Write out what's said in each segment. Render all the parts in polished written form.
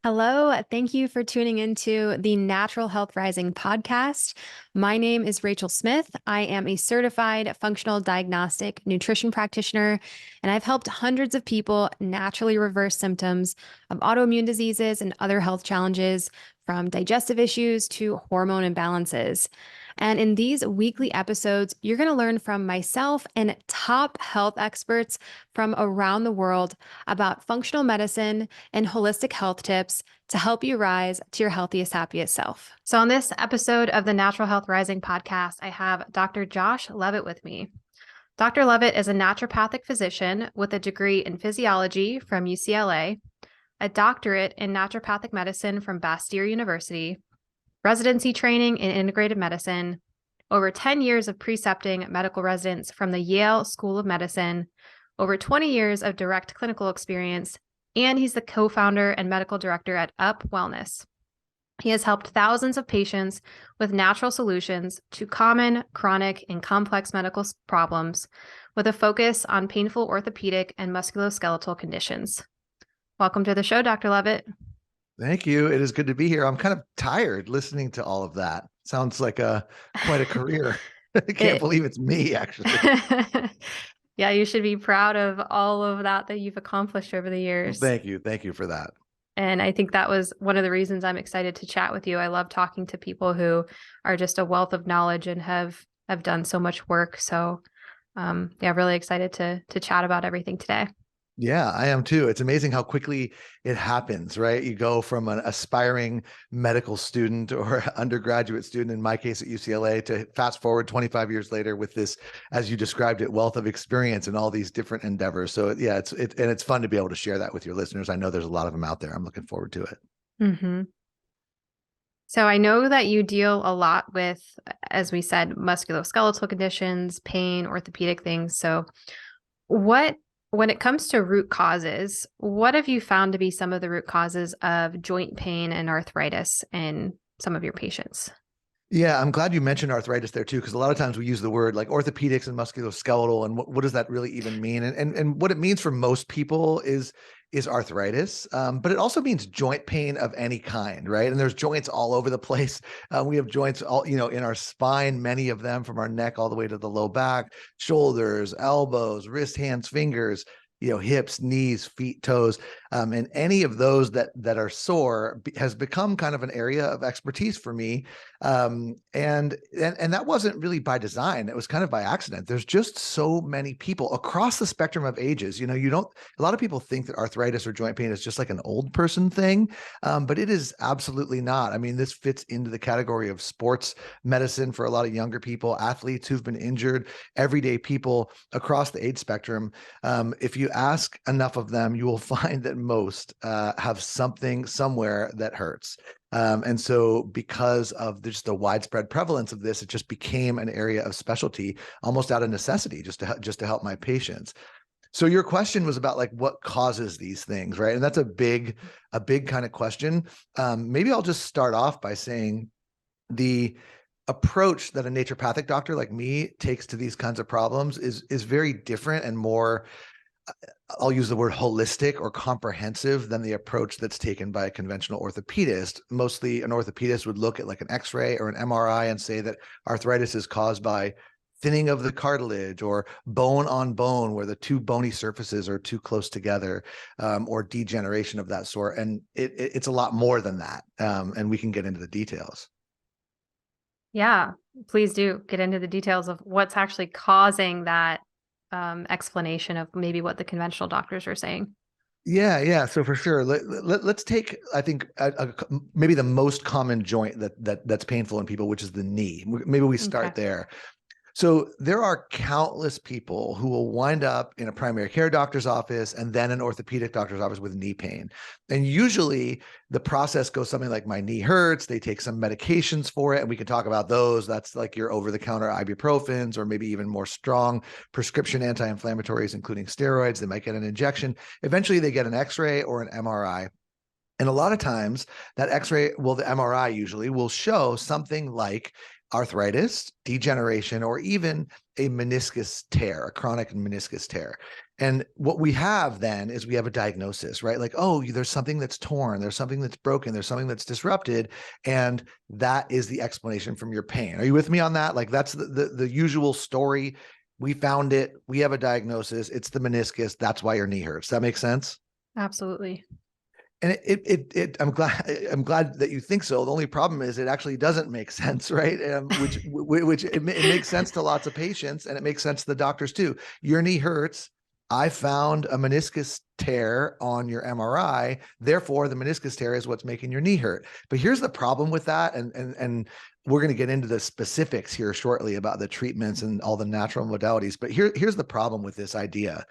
Hello, thank you for tuning into the Natural Health Rising podcast. My name is Rachel Smith. I am a certified functional diagnostic nutrition practitioner, and I've helped hundreds of people naturally reverse symptoms of autoimmune diseases and other health challenges, from digestive issues to hormone imbalances. And in these weekly episodes, you're going to learn from myself and top health experts from around the world about functional medicine and holistic health tips to help you rise to your healthiest, happiest self. So, on this episode of the Natural Health Rising podcast, I have Dr. Josh Levitt with me. Dr. Levitt is a naturopathic physician with a degree in physiology from UCLA, a doctorate in naturopathic medicine from Bastyr University, residency training in integrated medicine, over 10 years of precepting medical residents from the Yale School of Medicine, over 20 years of direct clinical experience, and he's the co-founder and medical director at Up Wellness. He has helped thousands of patients with natural solutions to common, chronic, and complex medical problems with a focus on painful orthopedic and musculoskeletal conditions. Welcome to the show, Dr. Levitt. Thank you. It is good to be here. I'm kind of tired listening to all of that. Sounds like quite a career. I can't believe it's me, actually. Yeah, you should be proud of all of that you've accomplished over the years. Thank you. Thank you for that. And I think that was one of the reasons I'm excited to chat with you. I love talking to people who are just a wealth of knowledge and have done so much work. So yeah, really excited to chat about everything today. Yeah, I am too. It's amazing how quickly it happens, right? You go from an aspiring medical student or undergraduate student, in my case at UCLA, to fast forward 25 years later with this, as you described it, wealth of experience in all these different endeavors. So yeah, it's fun to be able to share that with your listeners. I know there's a lot of them out there. I'm looking forward to it. Mm-hmm. So I know that you deal a lot with, as we said, musculoskeletal conditions, pain, orthopedic things. So when it comes to root causes, what have you found to be some of the root causes of joint pain and arthritis in some of your patients? Yeah, I'm glad you mentioned arthritis there too, because a lot of times we use the word like orthopedics and musculoskeletal, and what does that really even mean? And what it means for most people is arthritis, but it also means joint pain of any kind, right? And there's joints all over the place. We have joints all, in our spine, many of them from our neck all the way to the low back, shoulders, elbows, wrists, hands, fingers, hips, knees, feet, toes, and any of those that are sore has become kind of an area of expertise for me. And that wasn't really by design. It was kind of by accident. There's just so many people across the spectrum of ages. A lot of people think that arthritis or joint pain is just like an old person thing, but it is absolutely not. I mean, this fits into the category of sports medicine for a lot of younger people, athletes who've been injured, everyday people across the age spectrum. If you ask enough of them, you will find that most have something somewhere that hurts. And so because of just the widespread prevalence of this, it just became an area of specialty almost out of necessity, just to help my patients. So your question was about like what causes these things, right? And that's a big kind of question. Maybe I'll just start off by saying the approach that a naturopathic doctor like me takes to these kinds of problems is very different and more, I'll use the word holistic or comprehensive than the approach that's taken by a conventional orthopedist. Mostly an orthopedist would look at like an X-ray or an MRI and say that arthritis is caused by thinning of the cartilage or bone on bone where the two bony surfaces are too close together, or degeneration of that sort. And it's a lot more than that. And we can get into the details. Yeah, please do get into the details of what's actually causing that explanation of maybe what the conventional doctors are saying. Yeah. So for sure, let's take, I think, maybe the most common joint that's painful in people, which is the knee. Maybe we start there. So there are countless people who will wind up in a primary care doctor's office and then an orthopedic doctor's office with knee pain. And usually the process goes something like, my knee hurts, they take some medications for it, and we can talk about those. That's like your over-the-counter ibuprofens, or maybe even more strong prescription anti-inflammatories, including steroids. They might get an injection. Eventually they get an X-ray or an MRI. And a lot of times that X-ray, the MRI usually will show something like arthritis, degeneration, or even a meniscus tear, a chronic meniscus tear. And what we have then is we have a diagnosis, right? Like, oh, there's something that's torn, there's something that's broken, there's something that's disrupted, and that is the explanation from your pain. Are you with me on that? Like, that's the usual story. We found it, we have a diagnosis, it's the meniscus, that's why your knee hurts. That makes sense? Absolutely. And I'm glad that you think so. The only problem is it actually doesn't make sense, right? Which it makes sense to lots of patients, and it makes sense to the doctors too. Your knee hurts. I found a meniscus tear on your MRI. Therefore, the meniscus tear is what's making your knee hurt. But here's the problem with that, and we're going to get into the specifics here shortly about the treatments and all the natural modalities. But here's the problem with this idea,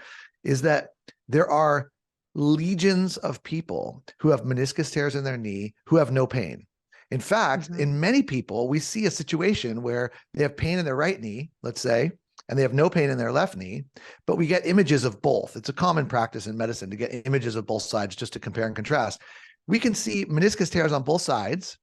is that there are legions of people who have meniscus tears in their knee who have no pain. In fact, in many people, we see a situation where they have pain in their right knee, let's say, and they have no pain in their left knee, but we get images of both. It's a common practice in medicine to get images of both sides just to compare and contrast. We can see meniscus tears on both sides,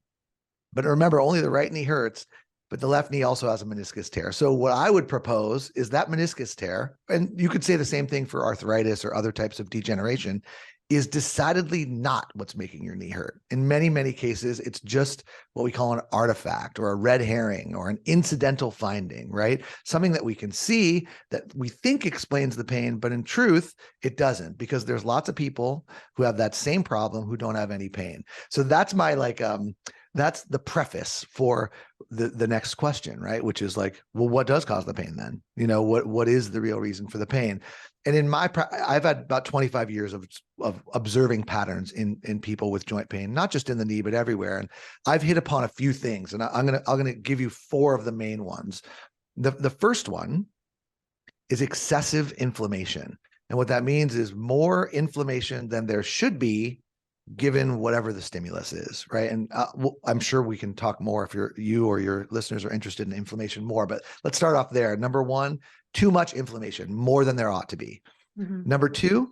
but remember, only the right knee hurts, but the left knee also has a meniscus tear. So what I would propose is that meniscus tear, and you could say the same thing for arthritis or other types of degeneration, is decidedly not what's making your knee hurt. In many, many cases, it's just what we call an artifact or a red herring or an incidental finding, right? Something that we can see that we think explains the pain, but in truth, it doesn't, because there's lots of people who have that same problem who don't have any pain. So that's my that's the preface for the next question, right? Which is like, well, what does cause the pain then? What is the real reason for the pain? And I've had about 25 years of observing patterns in people with joint pain, not just in the knee, but everywhere. And I've hit upon a few things, and I'm gonna give you 4 of the main ones. The first one is excessive inflammation. And what that means is more inflammation than there should be given whatever the stimulus is, right? And I'm sure we can talk more if you or your listeners are interested in inflammation more, but let's start off there. Number 1, too much inflammation, more than there ought to be. Number 2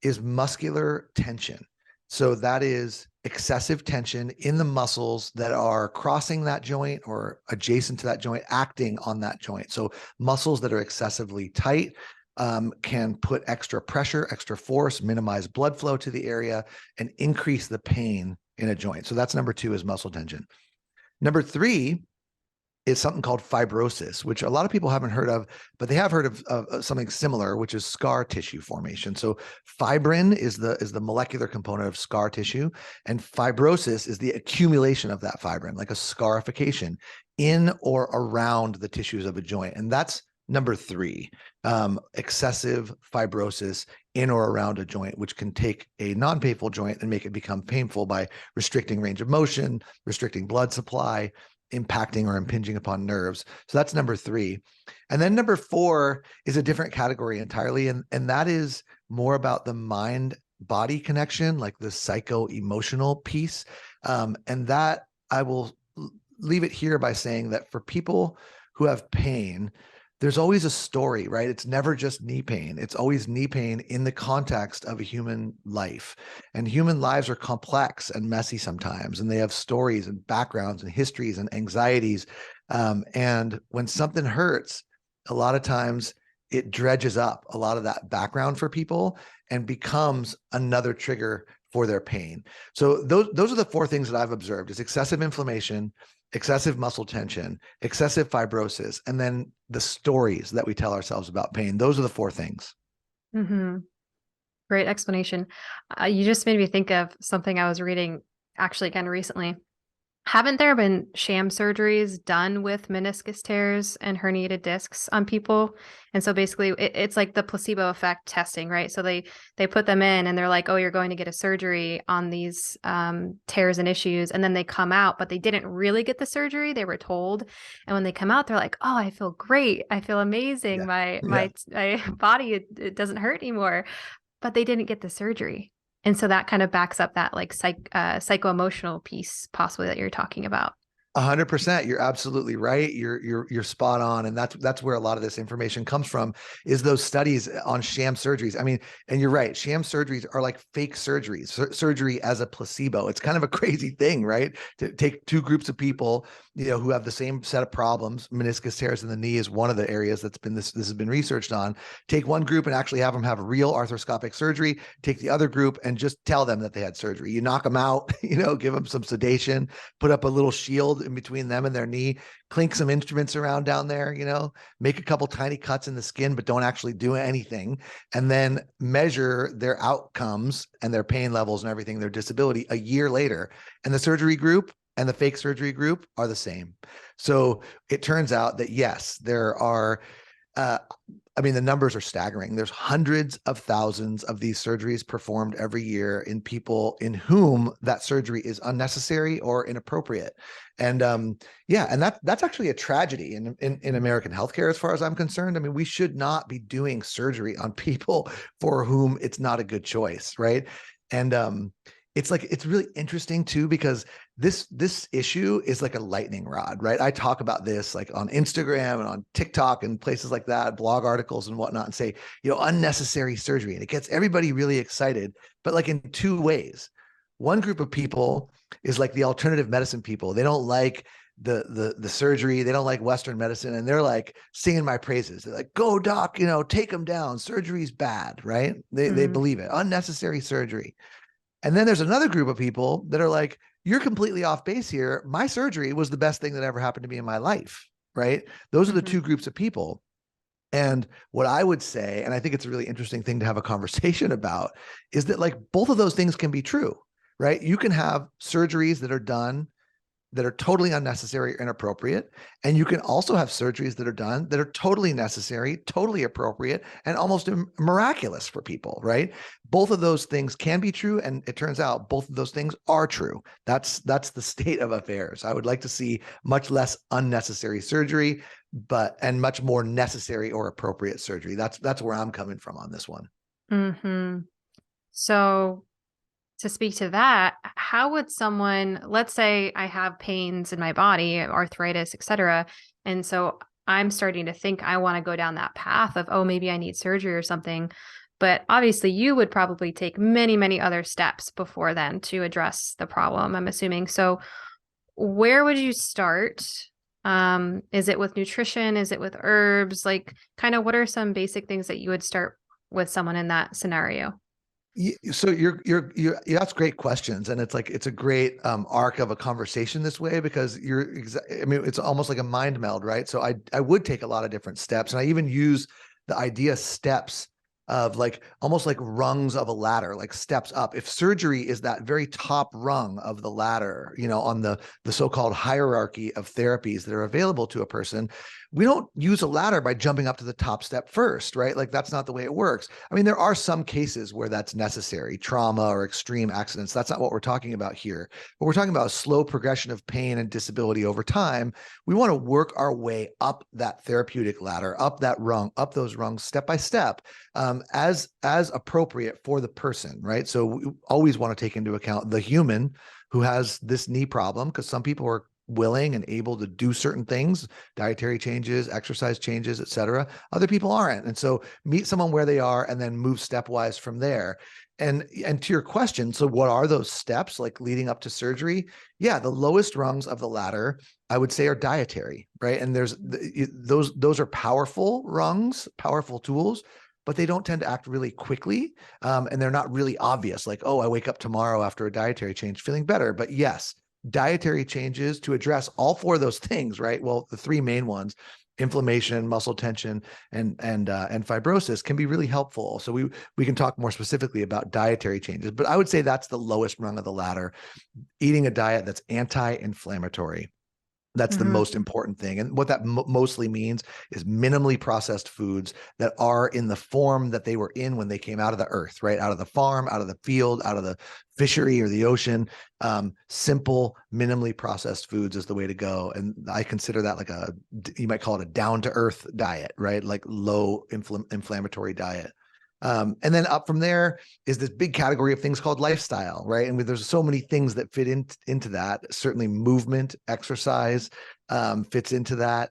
is muscular tension. So that is excessive tension in the muscles that are crossing that joint or adjacent to that joint, acting on that joint. So muscles that are excessively tight can put extra pressure, extra force, minimize blood flow to the area, and increase the pain in a joint. So that's number 2, is muscle tension. Number 3 is something called fibrosis, which a lot of people haven't heard of, but they have heard of something similar, which is scar tissue formation. So fibrin is the molecular component of scar tissue, and fibrosis is the accumulation of that fibrin, like a scarification in or around the tissues of a joint. And that's number 3, excessive fibrosis in or around a joint, which can take a non-painful joint and make it become painful by restricting range of motion, restricting blood supply, impacting or impinging upon nerves. So that's number 3. And then number 4 is a different category entirely. And that is more about the mind-body connection, like the psycho-emotional piece. And that I will leave it here by saying that for people who have pain, there's always a story, right? It's never just knee pain. It's always knee pain in the context of a human life. And human lives are complex and messy sometimes, and they have stories and backgrounds and histories and anxieties. And when something hurts, a lot of times it dredges up a lot of that background for people and becomes another trigger for their pain. So those are the 4 things that I've observed: is excessive inflammation, excessive muscle tension, excessive fibrosis, and then the stories that we tell ourselves about pain. Those are the 4 things. Great explanation. You just made me think of something I was reading actually again recently. Haven't there been sham surgeries done with meniscus tears and herniated discs on people? And so basically it's like the placebo effect testing, right? So they put them in and they're like, oh, you're going to get a surgery on these tears and issues. And then they come out, but they didn't really get the surgery. They were told. And when they come out, they're like, oh, I feel great. I feel amazing. My body, it doesn't hurt anymore, but they didn't get the surgery. And so that kind of backs up that like psycho-emotional piece possibly that you're talking about. 100%. You're absolutely right. You're spot on, and that's where a lot of this information comes from. Is those studies on sham surgeries? I mean, and you're right. Sham surgeries are like fake surgeries. Surgery as a placebo. It's kind of a crazy thing, right? To take two groups of people, who have the same set of problems. Meniscus tears in the knee is one of the areas that's been this has been researched on. Take one group and actually have them have real arthroscopic surgery. Take the other group and just tell them that they had surgery. You knock them out. Give them some sedation. Put up a little shield in between them and their knee, clink some instruments around down there, make a couple tiny cuts in the skin, but don't actually do anything. And then measure their outcomes and their pain levels and everything, their disability a year later. And the surgery group and the fake surgery group are the same. So it turns out that yes, there are, the numbers are staggering. There's hundreds of thousands of these surgeries performed every year in people in whom that surgery is unnecessary or inappropriate. And and that's actually a tragedy in American healthcare, as far as I'm concerned. I mean, we should not be doing surgery on people for whom it's not a good choice, right? And it's really interesting too, because this issue is like a lightning rod, right? I talk about this like on Instagram and on TikTok and places like that, blog articles and whatnot, and say, unnecessary surgery. And it gets everybody really excited, but like in two ways. One group of people is like the alternative medicine people. They don't like the surgery. They don't like Western medicine. And they're like singing my praises. They're like, go doc, take them down. Surgery's bad, right? They believe it. Unnecessary surgery. And then there's another group of people that are like, you're completely off base here. My surgery was the best thing that ever happened to me in my life, right? Those are the two groups of people. And what I would say, and I think it's a really interesting thing to have a conversation about, is that like both of those things can be true, right? You can have surgeries that are done that are totally unnecessary or inappropriate. And you can also have surgeries that are done that are totally necessary, totally appropriate, and almost miraculous for people, right? Both of those things can be true. And it turns out both of those things are true. That's the state of affairs. I would like to see much less unnecessary surgery, and much more necessary or appropriate surgery. That's where I'm coming from on this one. Mm-hmm. So to speak to that, how would someone, let's say I have pains in my body, arthritis, etc., and so I'm starting to think I want to go down that path of, oh, maybe I need surgery or something. But obviously you would probably take many, many other steps before then to address the problem, I'm assuming. So where would you start? Is it with nutrition? Is it with herbs? Like, kind of what are some basic things that you would start with someone in that scenario? So you ask great questions, and it's a great arc of a conversation this way, because it's almost like a mind meld, right? So I would take a lot of different steps, and I even use the idea steps of like almost like rungs of a ladder, like steps up. If surgery is that very top rung of the ladder, on the so-called hierarchy of therapies that are available to a person, we don't use a ladder by jumping up to the top step first, right? Like that's not the way it works. I mean, there are some cases where that's necessary, trauma or extreme accidents. That's not what we're talking about here. But we're talking about a slow progression of pain and disability over time. We want to work our way up that therapeutic ladder, up that rung, up those rungs step by step, as appropriate for the person, right? So we always want to take into account the human who has this knee problem, because some people are willing and able to do certain things, dietary changes, exercise changes, et cetera. Other people aren't. And so meet someone where they are and then move stepwise from there. And to your question, so what are those steps like leading up to surgery? Yeah, the lowest rungs of the ladder, I would say, are dietary, right? And there's those are powerful rungs, powerful tools, but they don't tend to act really quickly. And they're not really obvious, like, oh, I wake up tomorrow after a dietary change feeling better. But yes, dietary changes to address all four of those things, right? Well, the three main ones, inflammation, muscle tension, and fibrosis, can be really helpful. So we can talk more specifically about dietary changes, but I would say that's the lowest rung of the ladder. Eating a diet that's anti-inflammatory. That's the most important thing. And what that mostly means is minimally processed foods that are in the form that they were in when they came out of the earth, right? Out of the farm, out of the field, out of the fishery or the ocean. Simple, minimally processed foods is the way to go. And I consider that like you might call it a down to earth diet, right? Like low inflammatory diet. And then up from there is this big category of things called lifestyle, right? And there's so many things that fit into that. Certainly movement, exercise fits into that.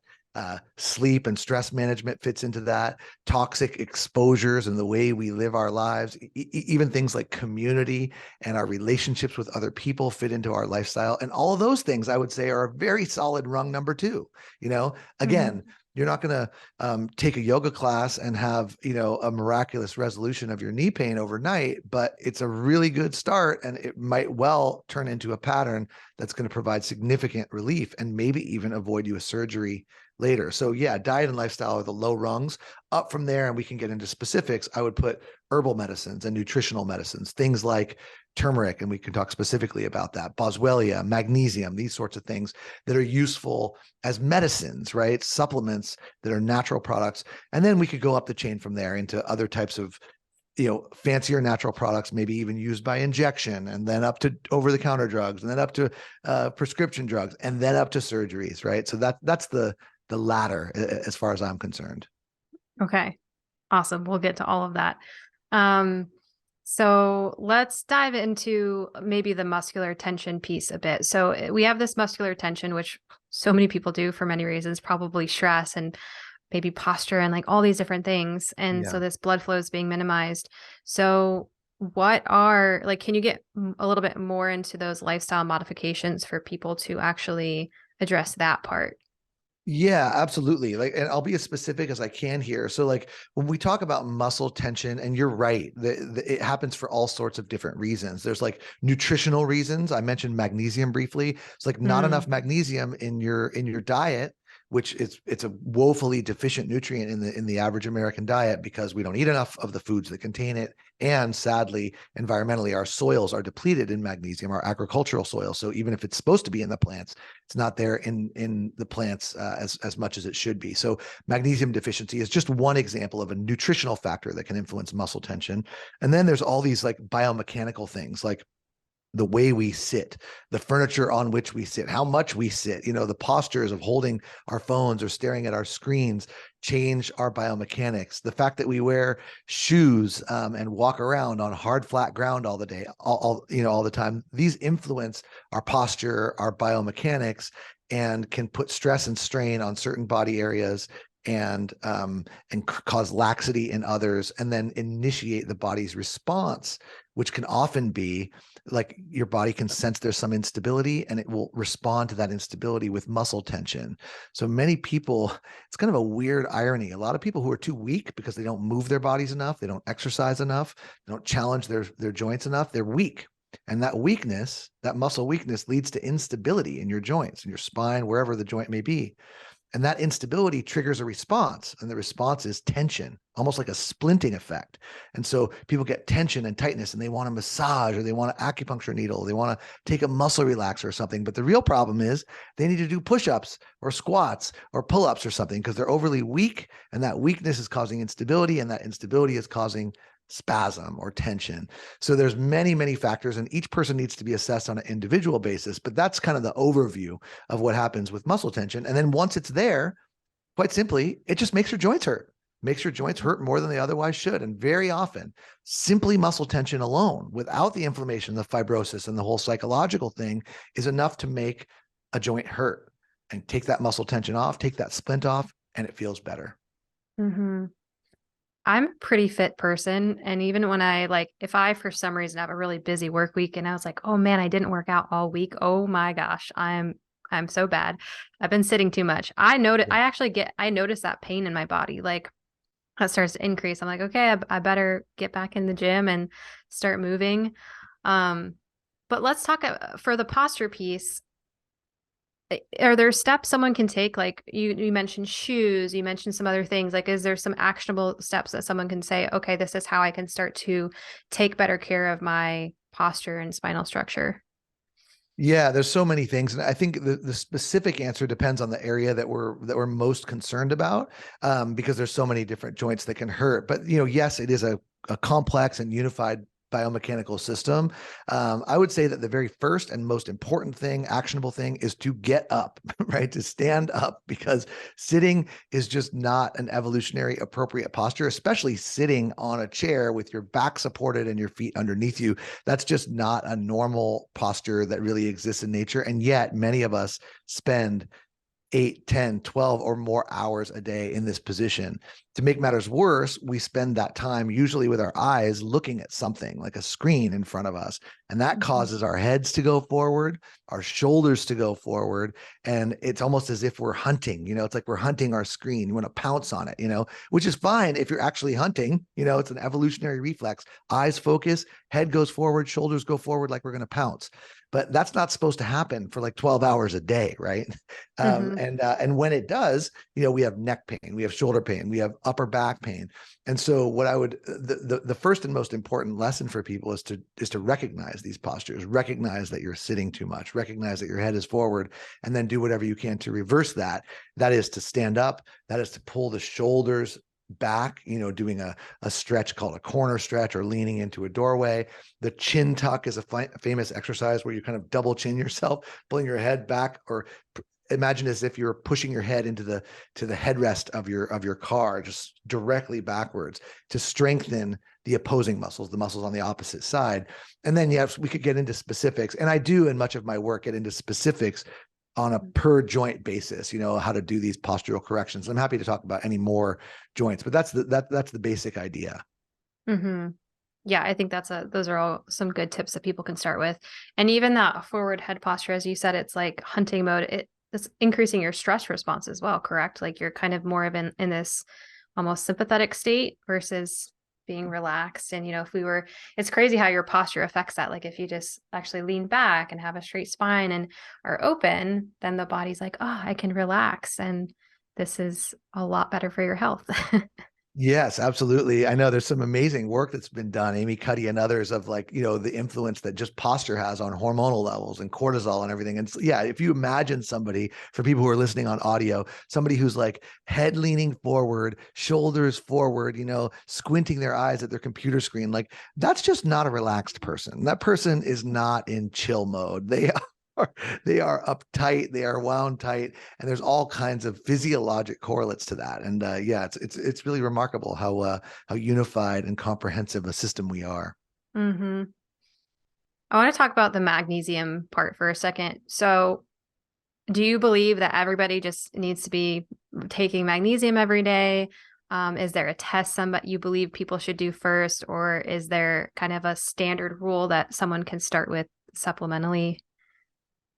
Sleep and stress management fits into that. Toxic exposures and the way we live our lives, even things like community and our relationships with other people fit into our lifestyle. And all of those things, I would say, are a very solid rung number 2. Again, you're not going to take a yoga class and have, a miraculous resolution of your knee pain overnight, but it's a really good start, and it might well turn into a pattern that's going to provide significant relief and maybe even avoid you a surgery later. So yeah, diet and lifestyle are the low rungs. Up from there, and we can get into specifics, I would put herbal medicines and nutritional medicines, things like turmeric, and we can talk specifically about that, boswellia, magnesium, these sorts of things that are useful as medicines, right? Supplements that are natural products. And then we could go up the chain from there into other types of fancier natural products, maybe even used by injection, and then up to over-the-counter drugs, and then up to prescription drugs, and then up to surgeries, right? So that's the latter as far as I'm concerned. Okay, awesome. We'll get to all of that. So let's dive into maybe the muscular tension piece a bit. So we have this muscular tension, which so many people do for many reasons, probably stress and maybe posture and like all these different things. And so this blood flow is being minimized. So can you get a little bit more into those lifestyle modifications for people to actually address that part? Yeah, absolutely. And I'll be as specific as I can here. So when we talk about muscle tension, and you're right, it happens for all sorts of different reasons. There's nutritional reasons. I mentioned magnesium briefly. It's not enough magnesium in your diet, which it's a woefully deficient nutrient in the average American diet because we don't eat enough of the foods that contain it. And sadly, environmentally, our soils are depleted in magnesium, our agricultural soil. So even if it's supposed to be in the plants, it's not there in the plants as much as it should be. So magnesium deficiency is just one example of a nutritional factor that can influence muscle tension. And then there's all these biomechanical things like the way we sit, the furniture on which we sit, how much we sit, the postures of holding our phones or staring at our screens change our biomechanics. The fact that we wear shoes and walk around on hard, flat ground all the day, all the time, these influence our posture, our biomechanics, and can put stress and strain on certain body areas and cause laxity in others, and then initiate the body's response, which can often be your body can sense there's some instability, and it will respond to that instability with muscle tension. So many people, it's kind of a weird irony. A lot of people who are too weak because they don't move their bodies enough, they don't exercise enough, they don't challenge their joints enough, they're weak. And that weakness, that muscle weakness, leads to instability in your joints, in your spine, wherever the joint may be. And that instability triggers a response, and the response is tension, almost like a splinting effect. And so people get tension and tightness, and they want a massage, or they want an acupuncture needle, they want to take a muscle relaxer or something. But the real problem is they need to do push-ups or squats or pull-ups or something because they're overly weak, and that weakness is causing instability, and that instability is causing spasm or tension. So there's many, many factors, and each person needs to be assessed on an individual basis. But that's kind of the overview of what happens with muscle tension. And then once it's there, quite simply, it just makes your joints hurt. Makes your joints hurt more than they otherwise should. And very often, simply muscle tension alone, without the inflammation, the fibrosis, and the whole psychological thing, is enough to make a joint hurt. And take that muscle tension off, take that splint off, and it feels better. Mm-hmm. I'm a pretty fit person. And even when if I, for some reason, have a really busy work week and I was like, oh man, I didn't work out all week. Oh my gosh, I'm so bad. I've been sitting too much. I notice that pain in my body. That starts to increase. I'm like, okay, I better get back in the gym and start moving. But let's talk for the posture piece. Are there steps someone can take? Like you mentioned shoes, you mentioned some other things. Is there some actionable steps that someone can say, okay, this is how I can start to take better care of my posture and spinal structure? Yeah, there's so many things. And I think the specific answer depends on the area that we're most concerned about, because there's so many different joints that can hurt. But, yes, it is a complex and unified biomechanical system. I would say that the very first and most important thing, actionable thing, is to get up, right? To stand up, because sitting is just not an evolutionary appropriate posture, especially sitting on a chair with your back supported and your feet underneath you. That's just not a normal posture that really exists in nature. And yet many of us spend 8, 10, 12 or more hours a day in this position. To make matters worse, we spend that time usually with our eyes looking at something like a screen in front of us. And that causes our heads to go forward, our shoulders to go forward. And it's almost as if we're hunting, it's like we're hunting our screen. You want to pounce on it, which is fine if you're actually hunting, it's an evolutionary reflex. Eyes focus, head goes forward, shoulders go forward like we're going to pounce. But that's not supposed to happen for like 12 hours a day, right? And when it does, we have neck pain, we have shoulder pain, we have upper back pain. And so what I would, the first and most important lesson for people is to recognize these postures, recognize that you're sitting too much, recognize that your head is forward, and then do whatever you can to reverse that. That is to stand up, that is to pull the shoulders back, doing a stretch called a corner stretch or leaning into a doorway. The chin tuck is a famous exercise where you kind of double chin yourself, pulling your head back, or imagine as if you're pushing your head into the headrest of your car, just directly backwards, to strengthen the opposing muscles, the muscles on the opposite side. And then yes, we could get into specifics, and I do in much of my work get into specifics on a per joint basis, how to do these postural corrections. I'm happy to talk about any more joints, but that's the basic idea. Mm-hmm. Yeah, I think those are all some good tips that people can start with. And even that forward head posture, as you said, it's like hunting mode. It's increasing your stress response as well, correct? Like you're kind of more of in this almost sympathetic state versus being relaxed. And, it's crazy how your posture affects that. Like if you just actually lean back and have a straight spine and are open, then the body's like, oh, I can relax. And this is a lot better for your health. Yes, absolutely. I know there's some amazing work that's been done, Amy Cuddy and others, of like, the influence that just posture has on hormonal levels and cortisol and everything. And so, yeah, if you imagine somebody, for people who are listening on audio, somebody who's like head leaning forward, shoulders forward, squinting their eyes at their computer screen, like that's just not a relaxed person. That person is not in chill mode. They are uptight, they are wound tight, and there's all kinds of physiologic correlates to that. And yeah, it's really remarkable how unified and comprehensive a system we are. Mm-hmm. I want to talk about the magnesium part for a second. So, do you believe that everybody just needs to be taking magnesium every day? Is there a test you believe people should do first, or is there kind of a standard rule that someone can start with supplementally?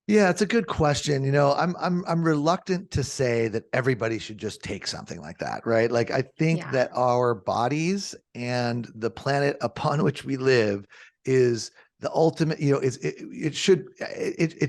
Yeah, it's a good question. I'm reluctant to say that everybody should just take something like that, right? Like I think that our bodies and the planet upon which we live is the ultimate, it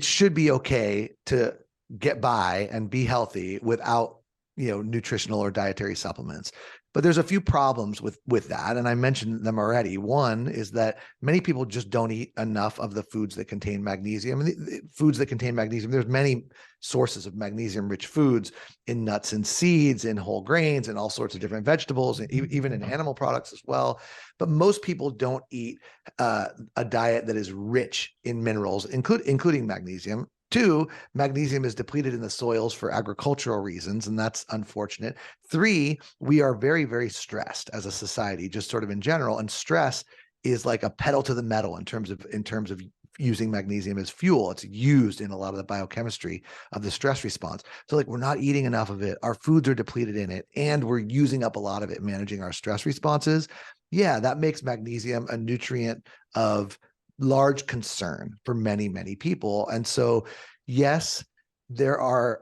should be okay to get by and be healthy without, nutritional or dietary supplements. But there's a few problems with that, and I mentioned them already. One is that many people just don't eat enough of the foods that contain magnesium. And the foods that contain magnesium, there's many sources of magnesium-rich foods in nuts and seeds, in whole grains, and all sorts of different vegetables, and even in animal products as well. But most people don't eat a diet that is rich in minerals, including magnesium. Two, magnesium is depleted in the soils for agricultural reasons, and that's unfortunate. Three, we are very, very stressed as a society, just sort of in general, and stress is like a pedal to the metal in terms of using magnesium as fuel. It's used in a lot of the biochemistry of the stress response. So like we're not eating enough of it, our foods are depleted in it, and we're using up a lot of it managing our stress responses. Yeah, that makes magnesium a nutrient of large concern for many, many people. And so, yes, there are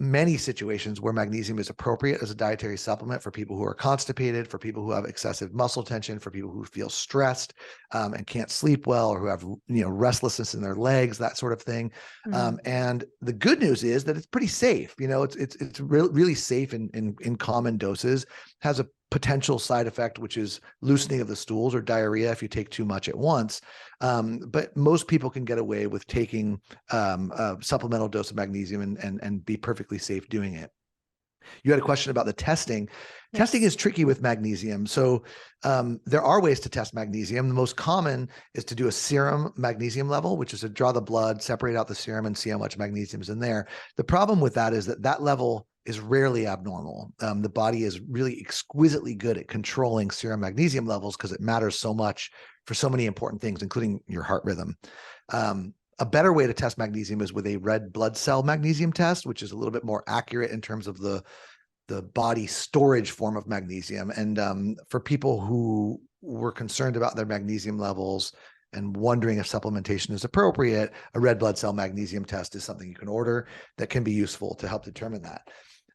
many situations where magnesium is appropriate as a dietary supplement for people who are constipated, for people who have excessive muscle tension, for people who feel stressed and can't sleep well, or who have restlessness in their legs, that sort of thing. And the good news is that it's pretty safe. It's really safe in common doses. Has a potential side effect, which is loosening of the stools or diarrhea if you take too much at once. But most people can get away with taking a supplemental dose of magnesium and be perfectly safe doing it. You had a question about the testing. Testing Yes. is tricky with magnesium. So there are ways to test magnesium. The most common is to do a serum magnesium level, which is to draw the blood, separate out the serum, and see how much magnesium is in there. The problem with that is that that level is rarely abnormal. The body is really exquisitely good at controlling serum magnesium levels because it matters so much for so many important things, including your heart rhythm. A better way to test magnesium is with a red blood cell magnesium test, which is a little bit more accurate in terms of the body storage form of magnesium. And for people who were concerned about their magnesium levels and wondering if supplementation is appropriate, a red blood cell magnesium test is something you can order that can be useful to help determine that.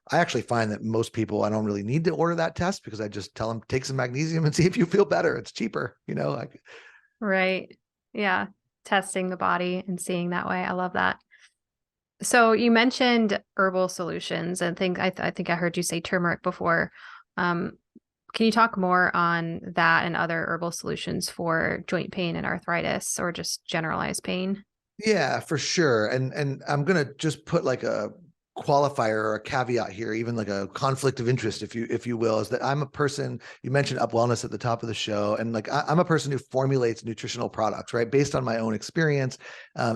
I actually find that most people, I don't really need to order that test because I just tell them, take some magnesium and see if you feel better. It's cheaper, like. Right. Yeah. Testing the body and seeing that way. I love that. So you mentioned herbal solutions and think I think I heard you say turmeric before. Um, can you talk more on that and other herbal solutions for joint pain and arthritis or just generalized pain? Yeah, for sure. And I'm gonna just put like a qualifier or a caveat here, even like a conflict of interest, if you will, is that I'm a person, you mentioned Up Wellness at the top of the show, and like I'm a person who formulates nutritional products, right, based on my own experience,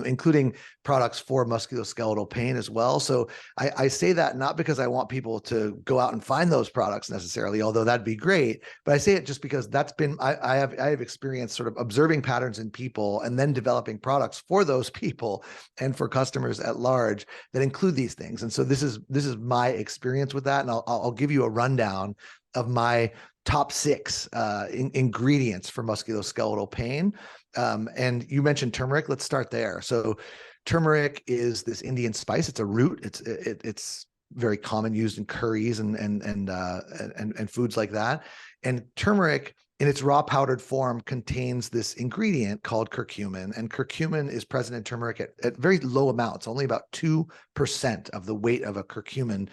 including products for musculoskeletal pain as well. So I say that not because I want people to go out and find those products necessarily, although that'd be great, but I say it just because that's been I have experienced sort of observing patterns in people and then developing products for those people and for customers at large that include these things. And so this is my experience with that, and I'll give you a rundown of my top 6 ingredients for musculoskeletal pain. And you mentioned turmeric. Let's start there. So turmeric is this Indian spice. It's a root. It's very common, used in curries and foods like that. And turmeric, in its raw powdered form, contains this ingredient called curcumin. And curcumin is present in turmeric at very low amounts. Only about 2% of the weight of a curcumin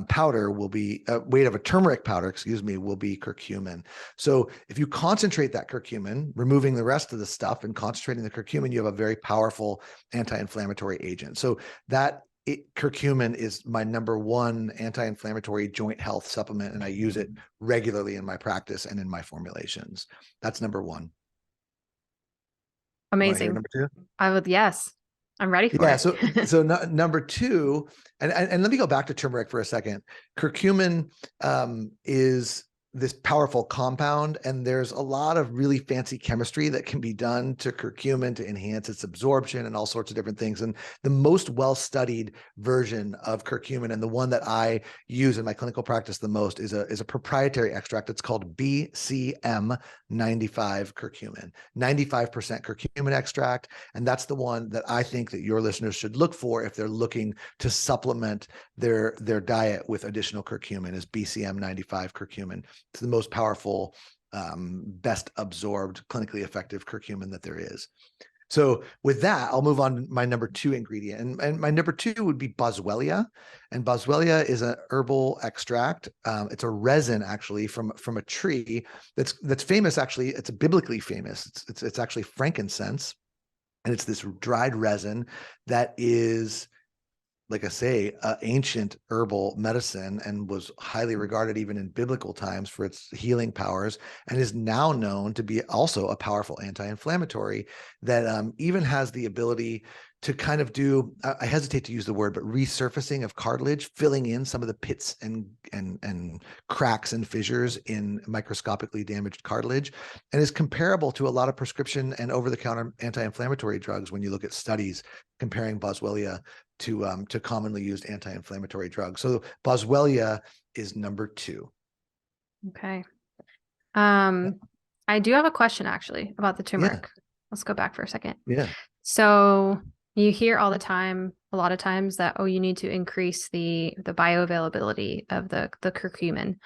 powder will be weight of a turmeric powder, will be curcumin. So if you concentrate that curcumin, removing the rest of the stuff and concentrating the curcumin, you have a very powerful anti-inflammatory agent. So that curcumin is my number 1 anti-inflammatory joint health supplement, and I use it regularly in my practice and in my formulations. That's number 1. You want to hear Amazing. number 2? I would, yes, I'm ready for Yeah. it. So number 2, and let me go back to turmeric for a second. Curcumin is this powerful compound, and there's a lot of really fancy chemistry that can be done to curcumin to enhance its absorption and all sorts of different things. And the most well-studied version of curcumin, and the one that I use in my clinical practice the most, is a proprietary extract. It's called BCM 95 curcumin, 95% curcumin extract. And that's the one that I think that your listeners should look for if they're looking to supplement their diet with additional curcumin, is BCM 95 curcumin. It's the most powerful, best absorbed, clinically effective curcumin that there is. So with that, I'll move on to my number 2 ingredient. And my number 2 would be boswellia. And boswellia is an herbal extract. It's a resin, actually, from a tree that's famous. Actually, it's biblically famous. It's actually frankincense. And it's this dried resin that is, like I say, ancient herbal medicine, and was highly regarded even in biblical times for its healing powers, and is now known to be also a powerful anti-inflammatory that even has the ability to kind of do, I hesitate to use the word, but resurfacing of cartilage, filling in some of the pits and cracks and fissures in microscopically damaged cartilage, and is comparable to a lot of prescription and over-the-counter anti-inflammatory drugs when you look at studies comparing boswellia to commonly used anti-inflammatory drugs. So boswellia is number 2. Okay. I do have a question actually about the turmeric. Yeah. Let's go back for a second. Yeah. So you hear all the time, a lot of times, that, oh, you need to increase the bioavailability of the curcumin.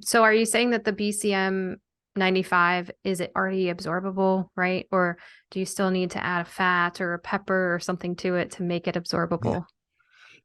So are you saying that the BCM 95, is it already absorbable, right? Or do you still need to add a fat or a pepper or something to it to make it absorbable?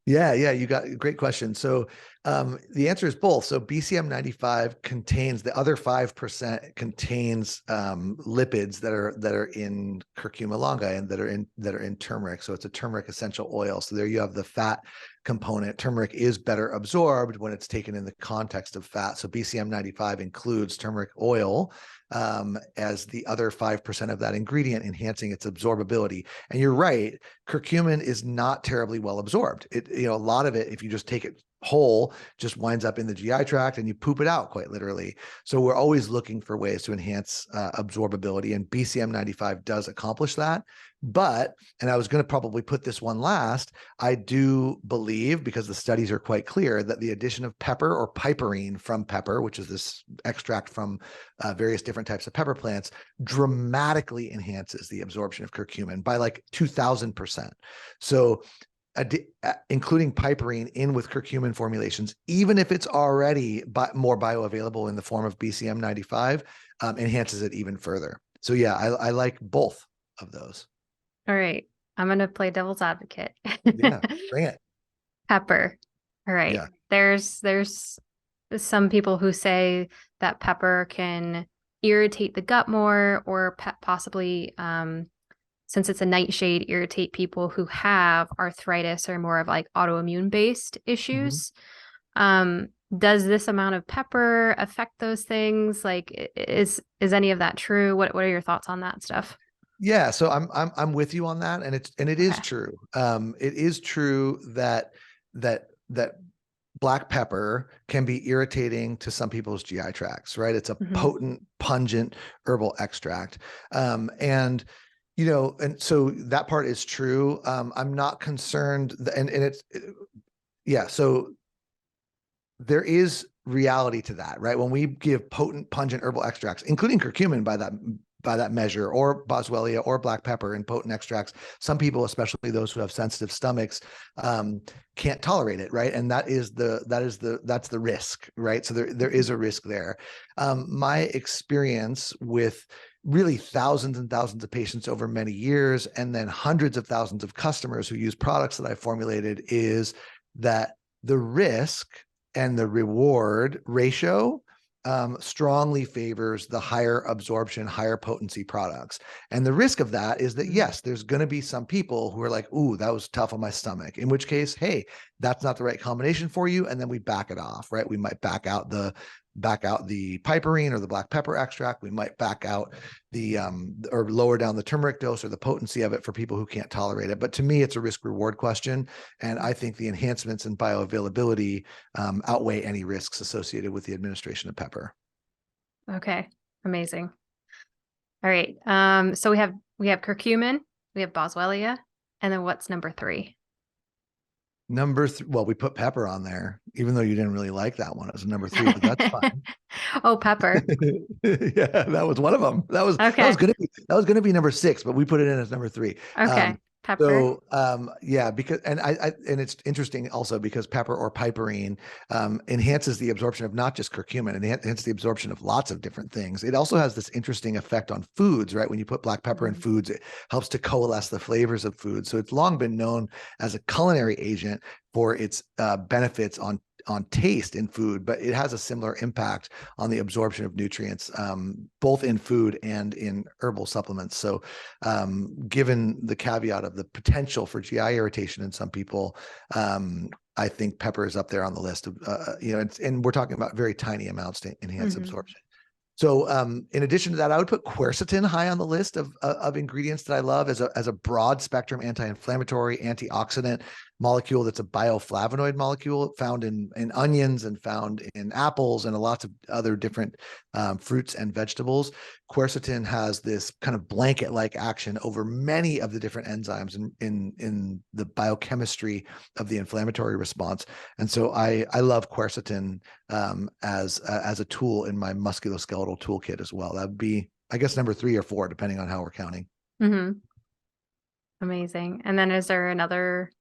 Yeah, you got a great question. So The answer is both. So BCM 95 contains, the other 5% contains lipids that are in curcuma longa and that are in turmeric. So it's a turmeric essential oil. So there you have the fat component. Turmeric is better absorbed when it's taken in the context of fat. So BCM 95 includes turmeric oil as the other 5% of that ingredient, enhancing its absorbability. And you're right, curcumin is not terribly well absorbed. A lot of it, if you just take it whole, just winds up in the GI tract and you poop it out, quite literally. So we're always looking for ways to enhance absorbability, and BCM 95 does accomplish that. But, and I was going to probably put this one last, I do believe, because the studies are quite clear, that the addition of pepper or piperine from pepper, which is this extract from various different types of pepper plants, dramatically enhances the absorption of curcumin by like 2000%. So including piperine in with curcumin formulations, even if it's already more bioavailable in the form of BCM 95, enhances it even further. So yeah, I like both of those. All right. I'm going to play devil's advocate. Yeah, bring it. Pepper. All right. Yeah. There's some people who say that pepper can irritate the gut more, or possibly, since it's a nightshade, irritate people who have arthritis or more of like autoimmune based issues. Does this amount of pepper affect those things? Like, is any of that true? What are your thoughts on that stuff? Yeah, so I'm with you on that, and it is true. It is true that black pepper can be irritating to some people's GI tracts, right? It's a potent, pungent herbal extract, and so that part is true. I'm not concerned, so there is reality to that, right? When we give potent, pungent herbal extracts, including curcumin by that measure, or boswellia or black pepper in potent extracts, some people, especially those who have sensitive stomachs, can't tolerate it, right? And that's the risk, right? So there is a risk there. My experience with really thousands and thousands of patients over many years, and then hundreds of thousands of customers who use products that I formulated, is that the risk and the reward ratio strongly favors the higher absorption, higher potency products. And the risk of that is that, yes, there's going to be some people who are like, ooh, that was tough on my stomach, in which case, hey, that's not the right combination for you. And then we back it off, right? We might back out the piperine or the black pepper extract. We might back out or lower down the turmeric dose or the potency of it for people who can't tolerate it. But to me, it's a risk reward question. And I think the enhancements in bioavailability outweigh any risks associated with the administration of pepper. Okay. Amazing. All right. So we have curcumin, we have boswellia, and then what's number 3? Well, we put pepper on there, even though you didn't really like that one. It was number 3, but that's fine. Oh, pepper. Yeah, that was one of them. That was gonna be number 6, but we put it in as number 3. Okay. Pepper. So yeah, because and it's interesting also because pepper or piperine enhances the absorption of not just curcumin, it enhances the absorption of lots of different things. It also has this interesting effect on foods, right? When you put black pepper in foods, it helps to coalesce the flavors of food. So it's long been known as a culinary agent for its benefits on taste in food, but it has a similar impact on the absorption of nutrients, both in food and in herbal supplements. So given the caveat of the potential for GI irritation in some people, I think pepper is up there on the list of, and we're talking about very tiny amounts to enhance absorption. So in addition to that, I would put quercetin high on the list of ingredients that I love as a broad spectrum anti-inflammatory, antioxidant molecule that's a bioflavonoid molecule found in onions and found in apples and lots of other different fruits and vegetables. Quercetin has this kind of blanket-like action over many of the different enzymes in the biochemistry of the inflammatory response. And so I love quercetin as a tool in my musculoskeletal toolkit as well. That would be, I guess, number 3 or 4, depending on how we're counting. Amazing. And then is there another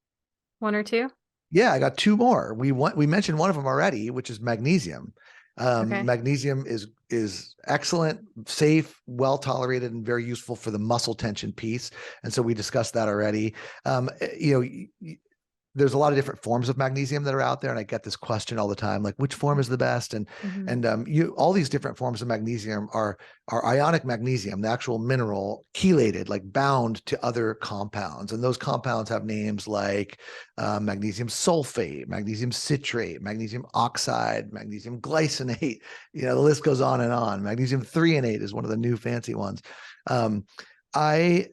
1 or 2? Yeah, I got 2 more. We mentioned one of them already, which is magnesium. Okay. Magnesium is excellent, safe, well tolerated, and very useful for the muscle tension piece. And so we discussed that already. there's a lot of different forms of magnesium that are out there, and I get this question all the time, like which form is the best? And Mhm. you all these different forms of magnesium are ionic magnesium, the actual mineral, chelated, like bound to other compounds, and those compounds have names like magnesium sulfate, magnesium citrate, magnesium oxide, magnesium glycinate. The list goes on and on. Magnesium threonate is one of the new fancy ones. Um, I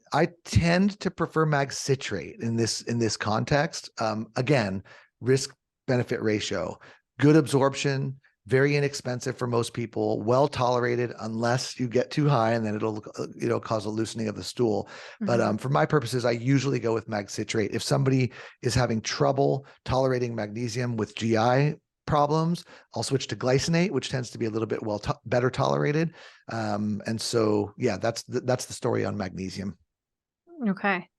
tend to prefer mag citrate in this context. Again, risk benefit ratio, good absorption, very inexpensive for most people, well tolerated unless you get too high, and then it'll cause a loosening of the stool. But Mhm. for my purposes, I usually go with mag citrate. If somebody is having trouble tolerating magnesium with GI problems, I'll switch to glycinate, which tends to be a little bit better tolerated. And so, yeah, that's the story on magnesium. Okay.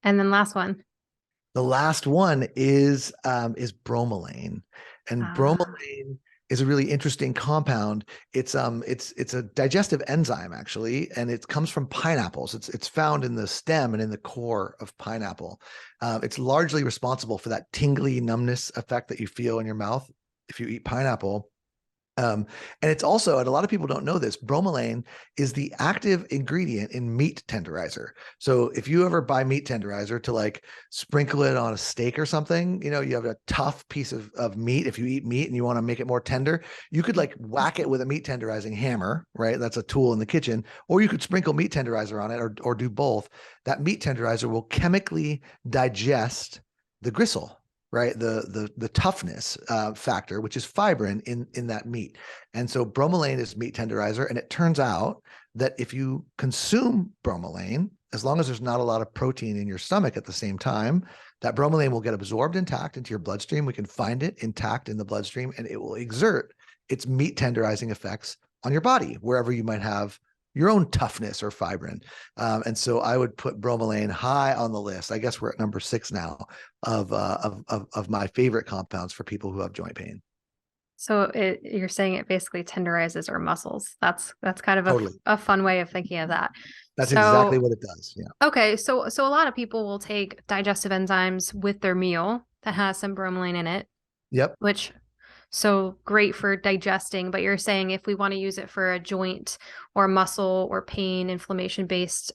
And then last one. The last one is bromelain, and Ah. bromelain is a really interesting compound. It's a digestive enzyme actually, and it comes from pineapples. It's found in the stem and in the core of pineapple. It's largely responsible for that tingly numbness effect that you feel in your mouth if you eat pineapple. And it's also, and a lot of people don't know this, bromelain is the active ingredient in meat tenderizer. So if you ever buy meat tenderizer to like sprinkle it on a steak or something, you have a tough piece of meat. If you eat meat and you want to make it more tender, you could like whack it with a meat tenderizing hammer, right? That's a tool in the kitchen. Or you could sprinkle meat tenderizer on it, or do both. That meat tenderizer will chemically digest the gristle, right? The toughness factor, which is fibrin in that meat. And so bromelain is meat tenderizer. And it turns out that if you consume bromelain, as long as there's not a lot of protein in your stomach at the same time, that bromelain will get absorbed intact into your bloodstream. We can find it intact in the bloodstream, and it will exert its meat tenderizing effects on your body, wherever you might have your own toughness or fibrin. And so I would put bromelain high on the list. I guess we're at number 6 now of my favorite compounds for people who have joint pain. So you're saying it basically tenderizes our muscles. That's kind of Totally. a fun way of thinking of that. That's exactly So, what it does. Yeah. okay, so a lot of people will take digestive enzymes with their meal that has some bromelain in it, Yep. which so great for digesting, but you're saying if we want to use it for a joint or muscle or pain, inflammation based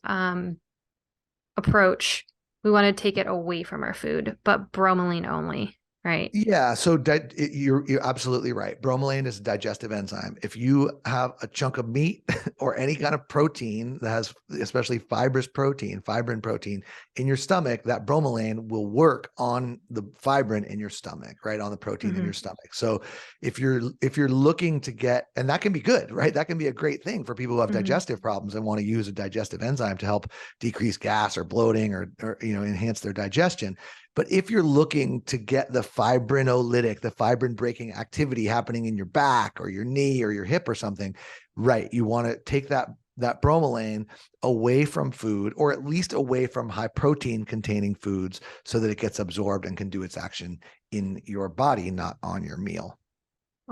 approach, we want to take it away from our food, but bromelain only, right? Yeah, so you're absolutely right. Bromelain is a digestive enzyme. If you have a chunk of meat or any kind of protein that has, especially fibrous protein, fibrin protein in your stomach, that bromelain will work on the fibrin in your stomach, right? On the protein in Mm-hmm. your stomach. So if you're looking to get, and that can be good, right? That can be a great thing for people who have Mm-hmm. digestive problems and want to use a digestive enzyme to help decrease gas or bloating or enhance their digestion. But if you're looking to get the fibrinolytic, the fibrin breaking activity happening in your back or your knee or your hip or something, right? You want to take that bromelain away from food, or at least away from high protein containing foods, so that it gets absorbed and can do its action in your body, not on your meal.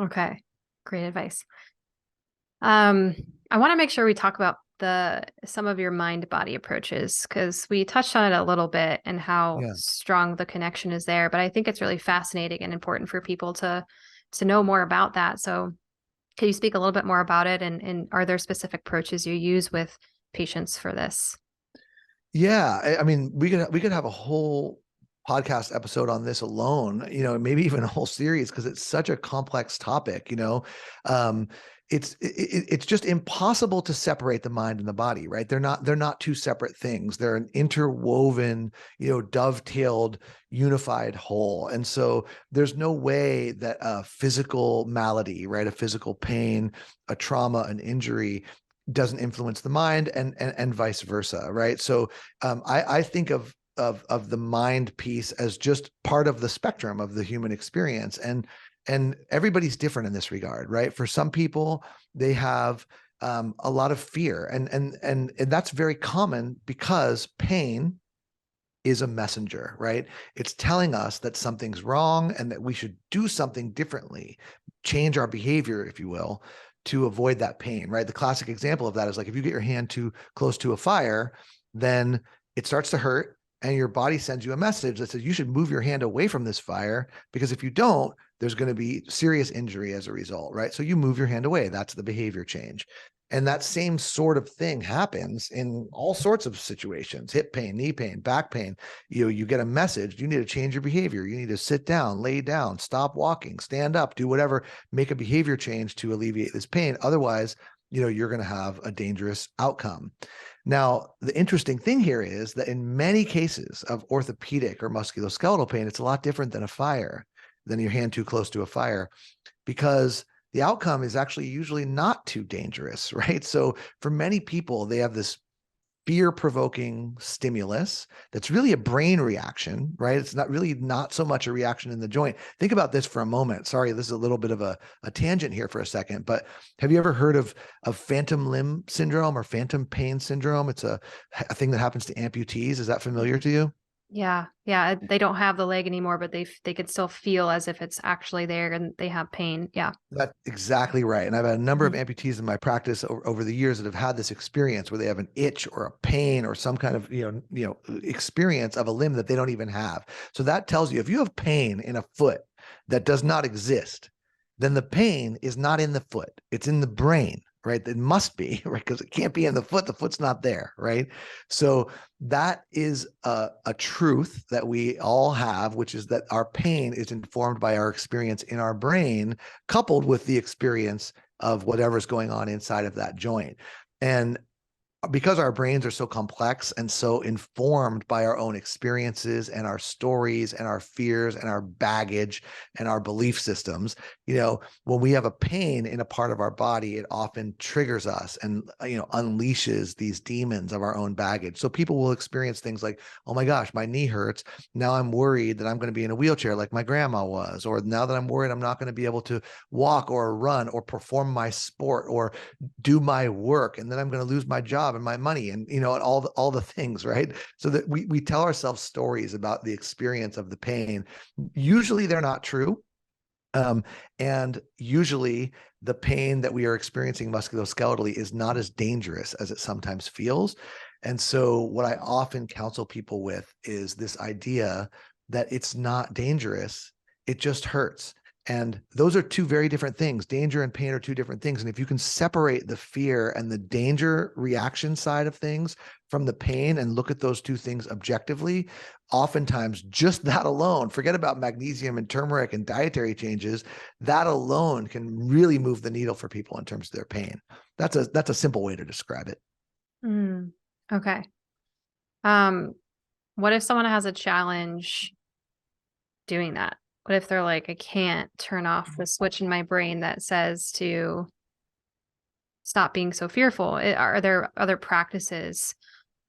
Okay. Great advice. Um, I want to make sure we talk about some of your mind body approaches because we touched on it a little bit and how Yeah. strong the connection is there, but I think it's really fascinating and important for people to know more about that. So can you speak a little bit more about it, and are there specific approaches you use with patients for this? Yeah, I mean, we could have a whole podcast episode on this alone, maybe even a whole series, because it's such a complex topic. Um, it's just impossible to separate the mind and the body, right? They're not two separate things. They're an interwoven, dovetailed, unified whole. And so there's no way that a physical malady, right, a physical pain, a trauma, an injury doesn't influence the mind, and vice versa, right? So I think of the mind piece as just part of the spectrum of the human experience, and everybody's different in this regard, right? For some people, they have a lot of fear, and that's very common because pain is a messenger, right? It's telling us that something's wrong and that we should do something differently, change our behavior, if you will, to avoid that pain, right? The classic example of that is like if you get your hand too close to a fire, then it starts to hurt. and your body sends you a message that says you should move your hand away from this fire, because if you don't, there's going to be serious injury as a result, right? So you move your hand away. That's the behavior change. And that same sort of thing happens in all sorts of situations: hip pain, knee pain, back pain. You get a message, you need to change your behavior. You need to sit down, lay down, stop walking, stand up, do whatever, make a behavior change to alleviate this pain. Otherwise, you're going to have a dangerous outcome. Now, the interesting thing here is that in many cases of orthopedic or musculoskeletal pain, it's a lot different than a fire, than your hand too close to a fire, because the outcome is actually usually not too dangerous, right? So for many people, they have this fear-provoking stimulus that's really a brain reaction, right? It's not so much a reaction in the joint. Think about this for a moment. Sorry, this is a little bit of a tangent here for a second, but have you ever heard of phantom limb syndrome or phantom pain syndrome? It's a thing that happens to amputees. Is that familiar to you? Yeah. Yeah. They don't have the leg anymore, but they could still feel as if it's actually there and they have pain. Yeah. That's exactly right. And I've had a number of amputees in my practice over the years that have had this experience where they have an itch or a pain or some kind of, experience of a limb that they don't even have. So that tells you, if you have pain in a foot that does not exist, then the pain is not in the foot. It's in the brain, right? It must be, right? Because it can't be in the foot. The foot's not there, right? So that is a truth that we all have, which is that our pain is informed by our experience in our brain, coupled with the experience of whatever's going on inside of that joint. And because our brains are so complex and so informed by our own experiences and our stories and our fears and our baggage and our belief systems, when we have a pain in a part of our body, it often triggers us and, unleashes these demons of our own baggage. So people will experience things like, oh my gosh, my knee hurts. Now I'm worried that I'm going to be in a wheelchair like my grandma was, or now that I'm worried I'm not going to be able to walk or run or perform my sport or do my work, and then I'm going to lose my job and my money and and all the things, right? So that we tell ourselves stories about the experience of the pain. Usually they're not true. And usually the pain that we are experiencing musculoskeletally is not as dangerous as it sometimes feels. And so what I often counsel people with is this idea that it's not dangerous, it just hurts. And those are two very different things. Danger and pain are two different things. And if you can separate the fear and the danger reaction side of things from the pain and look at those two things objectively, oftentimes just that alone, forget about magnesium and turmeric and dietary changes, that alone can really move the needle for people in terms of their pain. That's a simple way to describe it. Okay. What if someone has a challenge doing that? What if they're like, I can't turn off the switch in my brain that says to stop being so fearful? Are there other practices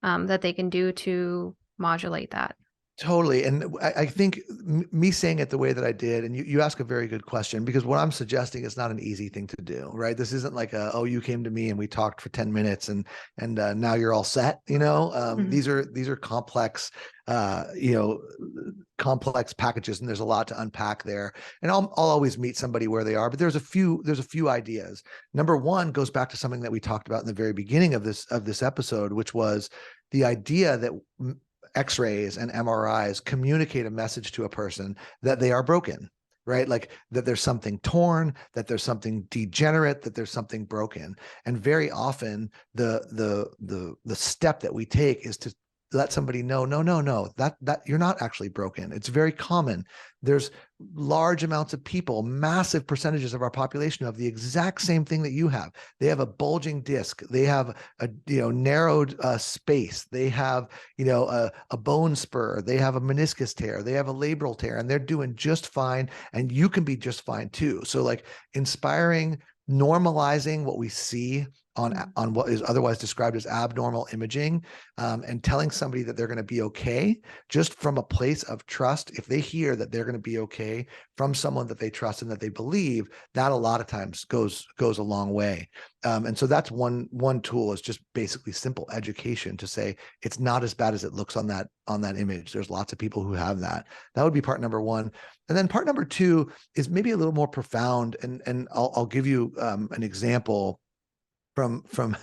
that they can do to modulate that? Totally. And I think me saying it the way that I did, and you ask a very good question, because what I'm suggesting is not an easy thing to do, right? This isn't like you came to me and we talked for 10 minutes and now you're all set, These are complex, complex packages, and there's a lot to unpack there. And I'll always meet somebody where they are, but there's a few ideas. Number one goes back to something that we talked about in the very beginning of this episode, which was the idea that X-rays and MRIs communicate a message to a person that they are broken, right? Like that there's something torn, that there's something degenerate, that there's something broken. And very often the step that we take is to let somebody know, no, that you're not actually broken. It's very common. There's large amounts of people, massive percentages of our population have the exact same thing that you have. They have a bulging disc. They have a narrowed space. They have a bone spur. They have a meniscus tear. They have a labral tear, and they're doing just fine. And you can be just fine too. So like inspiring, normalizing what we see on what is otherwise described as abnormal imaging, and telling somebody that they're going to be okay just from a place of trust. If they hear that they're going to be okay from someone that they trust and that they believe, that a lot of times goes a long way. And so that's one tool, is just basically simple education to say it's not as bad as it looks on that image. There's lots of people who have that. That would be part number one. And then part number two is maybe a little more profound, and I'll give you an example. from from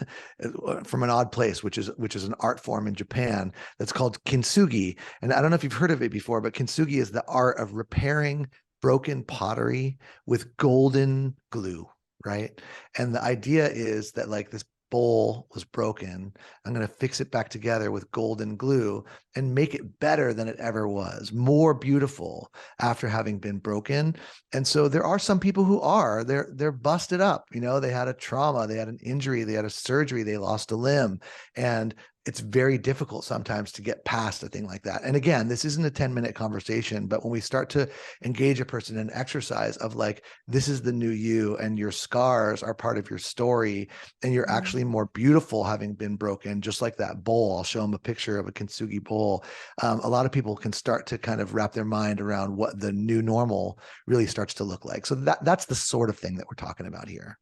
an odd place, which is an art form in Japan that's called Kintsugi. And I don't know if you've heard of it before, but Kintsugi is the art of repairing broken pottery with golden glue, right? And the idea is that like this bowl was broken. I'm going to fix it back together with golden glue and make it better than it ever was, more beautiful after having been broken. And so there are some people who are they're busted up, you know, they had a trauma, they had an injury, they had a surgery, they lost a limb, and it's very difficult sometimes to get past a thing like that. And again, this isn't a 10-minute conversation, but when we start to engage a person in exercise of like, this is the new you and your scars are part of your story and you're actually more beautiful having been broken, just like that bowl. I'll show them a picture of a Kintsugi bowl. A lot of people can start to kind of wrap their mind around what the new normal really starts to look like. So that's the sort of thing that we're talking about here.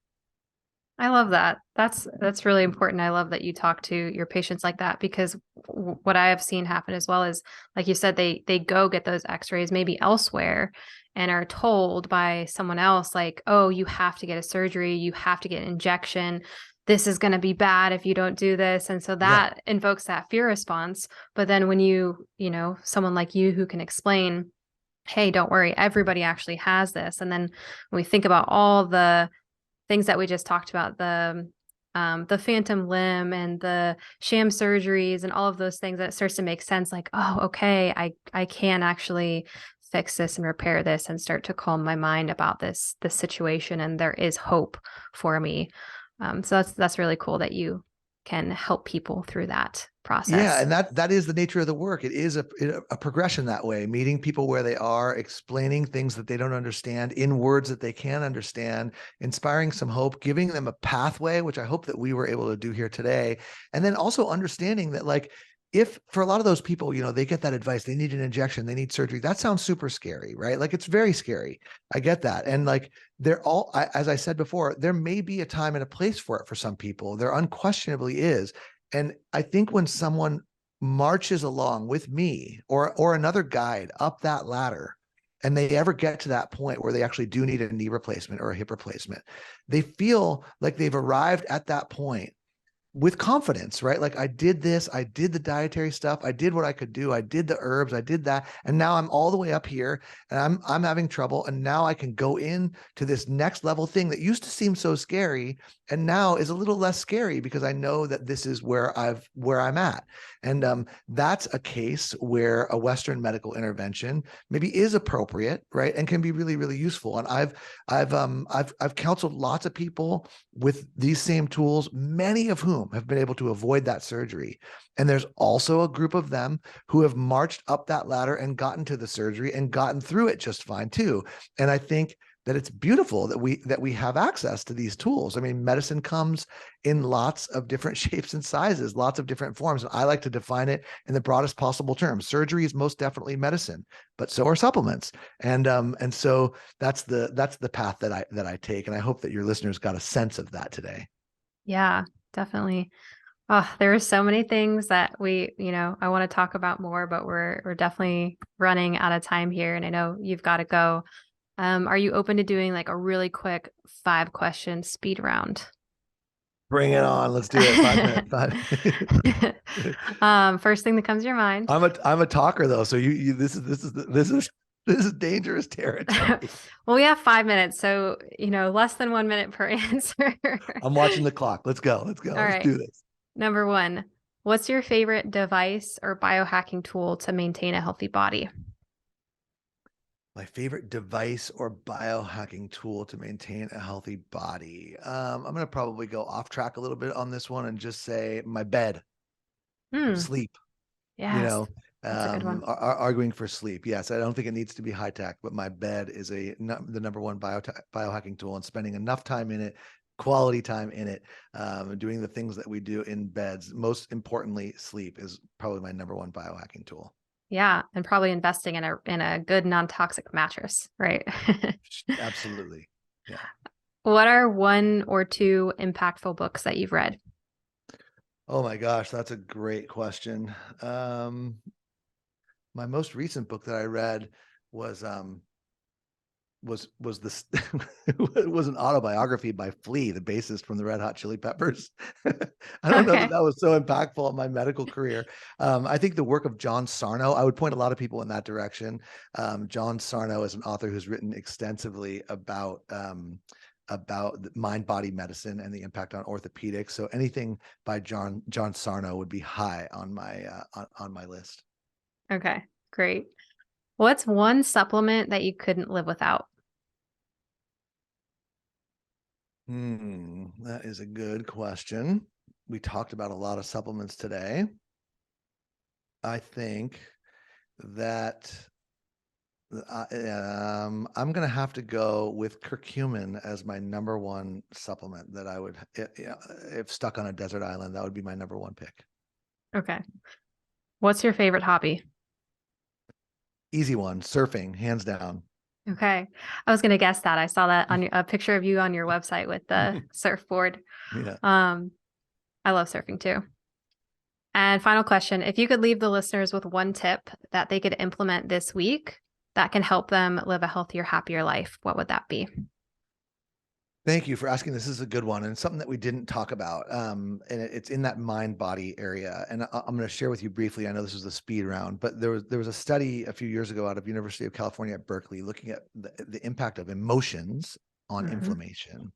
I love that. That's really important. I love that you talk to your patients like that, because what I have seen happen as well is, like you said, they go get those x-rays maybe elsewhere and are told by someone else like, "Oh, you have to get a surgery, you have to get an injection. This is going to be bad if you don't do this." And so Yeah. that invokes that fear response. But then when someone like you who can explain, "Hey, don't worry, everybody actually has this." And then when we think about all the things that we just talked about, the phantom limb and the sham surgeries and all of those things, that it starts to make sense. Like, oh, okay, I can actually fix this and repair this and start to calm my mind about this situation, and there is hope for me. So that's really cool that you can help people through that Yeah, process. and that is the nature of the work. It is a progression that way, meeting people where they are, explaining things that they don't understand in words that they can understand, inspiring some hope, giving them a pathway, which I hope that we were able to do here today. And then also understanding that like if for a lot of those people, you know, they get that advice, they need an injection, they need surgery. That sounds super scary, right? Like it's very scary. I get that. And like as I said before, there may be a time and a place for it for some people. There unquestionably is. And I think when someone marches along with me or another guide up that ladder, and they ever get to that point where they actually do need a knee replacement or a hip replacement, they feel like they've arrived at that point with confidence, right? Like I did this, I did the dietary stuff, I did what I could do, I did the herbs, I did that, and now I'm all the way up here, and I'm having trouble, and now I can go in to this next level thing that used to seem so scary, and now is a little less scary because I know that this is where I'm at, and that's a case where a Western medical intervention maybe is appropriate, right, and can be really really useful. And I've counseled lots of people with these same tools, many of whom have been able to avoid that surgery. And there's also a group of them who have marched up that ladder and gotten to the surgery and gotten through it just fine too. And I think that it's beautiful that we have access to these tools. I mean, medicine comes in lots of different shapes and sizes, lots of different forms. And I like to define it in the broadest possible terms. Surgery is most definitely medicine, but so are supplements. And so that's the path that I take. And I hope that your listeners got a sense of that today. Yeah, definitely. Oh, there are so many things that I want to talk about more, but we're definitely running out of time here, and I know you've got to go. Are you open to doing like a really quick 5-question speed round? Bring it on. Let's do it. 5 minutes. First thing that comes to your mind. I'm a talker though, so you this is dangerous territory. Well, we have 5 minutes, so less than 1 minute per answer. I'm watching the clock. Let's go. Let's go. All Let's right. do this. Number one, what's your favorite device or biohacking tool to maintain a healthy body? My favorite device or biohacking tool to maintain a healthy body. I'm going to probably go off track a little bit on this one and just say my bed, Hmm. sleep, you Yes, know, that's a good one. arguing for sleep. Yes, I don't think it needs to be high tech, but my bed is the number one biohacking tool, and spending enough time in it, quality time in it, doing the things that we do in beds. Most importantly, sleep is probably my number one biohacking tool. Yeah, and probably investing in a good non-toxic mattress, right? Absolutely. Yeah. What are 1 or 2 impactful books that you've read? Oh my gosh, that's a great question. My most recent book that I read was was this it was an autobiography by Flea, the bassist from the Red Hot Chili Peppers. I don't know that Okay. that was so impactful on my medical career. I think the work of John Sarno, I would point a lot of people in that direction. John Sarno is an author who's written extensively about mind-body medicine and the impact on orthopedics. So anything by John Sarno would be high on my list. Okay, great. What's one supplement that you couldn't live without? That is a good question. We talked about a lot of supplements today. I think that I'm going to have to go with curcumin as my number one supplement that I would, if stuck on a desert island, that would be my number one pick. Okay. What's your favorite hobby? Easy one, surfing, hands down. Okay. I was going to guess that. I saw that on a picture of you on your website with the surfboard. Yeah. I love surfing too. And final question, if you could leave the listeners with one tip that they could implement this week that can help them live a healthier, happier life, what would that be? Thank you for asking. This is a good one and something that we didn't talk about. And it's in that mind body area. And I'm going to share with you briefly. I know this was the speed round, but there was a study a few years ago out of University of California at Berkeley looking at the impact of emotions on inflammation.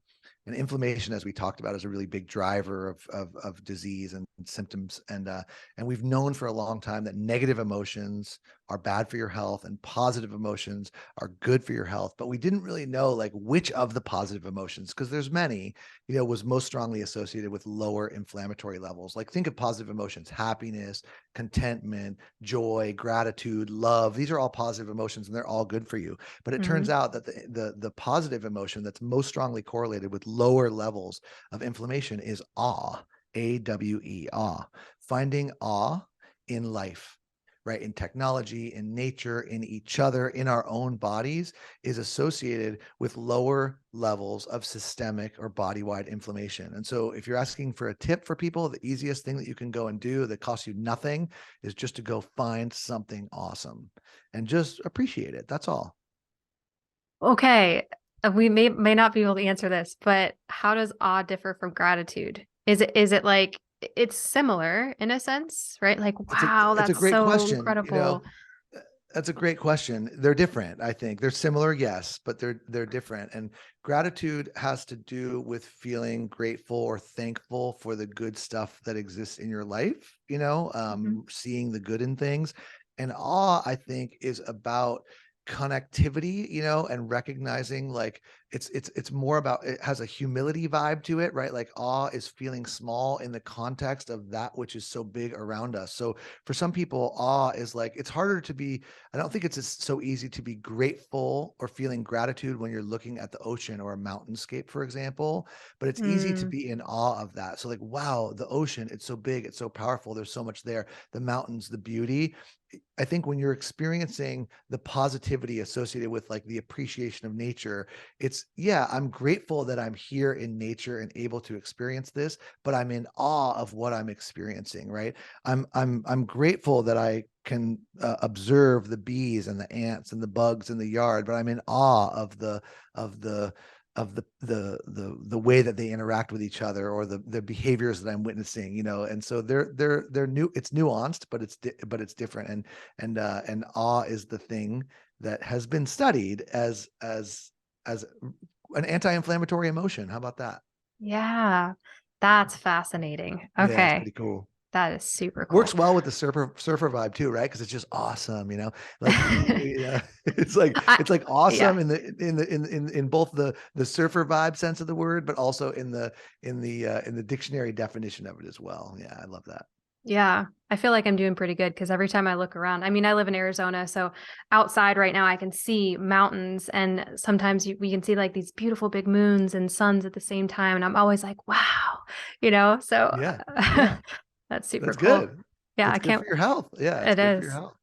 And inflammation, as we talked about, is a really big driver of disease and symptoms. And we've known for a long time that negative emotions are bad for your health and positive emotions are good for your health. But we didn't really know like which of the positive emotions, because there's many, was most strongly associated with lower inflammatory levels. Like think of positive emotions: happiness, contentment, joy, gratitude, love. These are all positive emotions and they're all good for you. But it turns out that the positive emotion that's most strongly correlated with lower levels of inflammation is awe, AWE, awe. Finding awe in life, right? In technology, in nature, in each other, in our own bodies is associated with lower levels of systemic or body-wide inflammation. And so if you're asking for a tip for people, the easiest thing that you can go and do that costs you nothing is just to go find something awesome and just appreciate it. That's all. Okay. We may not be able to answer this, but how does awe differ from gratitude? Is it like it's similar in a sense, right? Like, wow, It's a that's great so question. incredible. That's a great question. They're different, I think. They're similar, yes, but they're different. And gratitude has to do with feeling grateful or thankful for the good stuff that exists in your life, seeing the good in things. And awe, I think, is about connectivity, and recognizing like it's more about, it has a humility vibe to it, right? Like awe is feeling small in the context of that which is so big around us. So for some people, awe is like, it's harder to be, I don't think it's so easy to be grateful or feeling gratitude when you're looking at the ocean or a mountainscape, for example, but it's easy to be in awe of that. So like, wow, the ocean, it's so big, it's so powerful, there's so much there, the mountains, the beauty. I think when you're experiencing the positivity associated with like the appreciation of nature, it's, yeah, I'm grateful that I'm here in nature and able to experience this, but I'm in awe of what I'm experiencing, right? I'm grateful that I can observe the bees and the ants and the bugs in the yard, but I'm in awe of the way that they interact with each other, or the behaviors that I'm witnessing, and so they're new. It's nuanced, but it's different. And awe is the thing that has been studied as an anti-inflammatory emotion. How about that? Yeah, that's fascinating. Yeah, it's Okay. pretty cool. That is super Works cool. well with the surfer vibe too, right? Because it's just awesome, like it's like I, yeah. awesome in both the surfer vibe sense of the word, but also in the dictionary definition of it as well. Yeah, I love that. Yeah, I feel like I'm doing pretty good because every time I look around, I mean, I live in Arizona, so outside right now I can see mountains, and sometimes we can see like these beautiful big moons and suns at the same time, and I'm always like, wow. So Yeah, yeah, that's super that's cool. good. Yeah, I It's good can't. for your health. Yeah, it's It good for your is. health.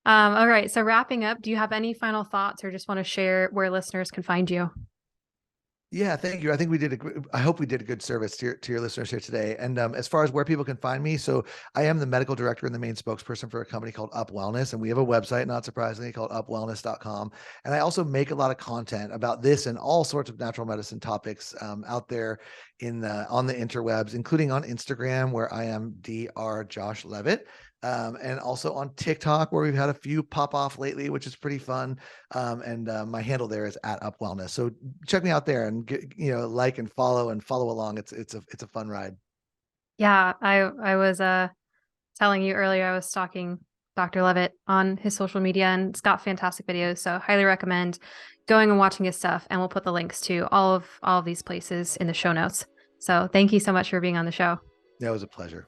All right, so wrapping up, do you have any final thoughts or just want to share where listeners can find you? Yeah, thank you. I think I hope we did a good service to your listeners here today. And as far as where people can find me, so I am the medical director and the main spokesperson for a company called Up Wellness, and we have a website, not surprisingly, called upwellness.com. And I also make a lot of content about this and all sorts of natural medicine topics out there on the interwebs, including on Instagram, where I am Dr. Josh Levitt. And also on TikTok, where we've had a few pop off lately, which is pretty fun. And my handle there is @upwellness. So check me out there and like and follow along. It's a fun ride. Yeah, I was telling you earlier, I was stalking Dr. Levitt on his social media, and it's got fantastic videos. So highly recommend going and watching his stuff. And we'll put the links to all of these places in the show notes. So thank you so much for being on the show. Yeah, it was a pleasure.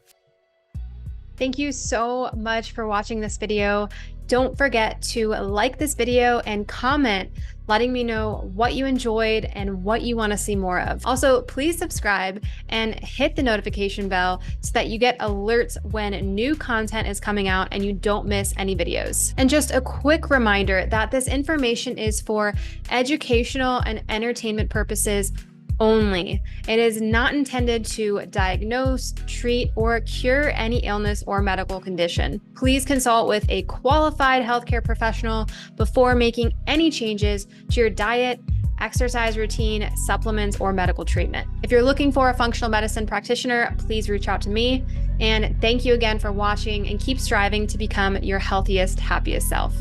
Thank you so much for watching this video. Don't forget to like this video and comment, letting me know what you enjoyed and what you want to see more of. Also, please subscribe and hit the notification bell so that you get alerts when new content is coming out and you don't miss any videos. And just a quick reminder that this information is for educational and entertainment purposes only. It is not intended to diagnose, treat, or cure any illness or medical condition. Please consult with a qualified healthcare professional before making any changes to your diet, exercise routine, supplements, or medical treatment. If you're looking for a functional medicine practitioner, please reach out to me. And thank you again for watching, and keep striving to become your healthiest, happiest self.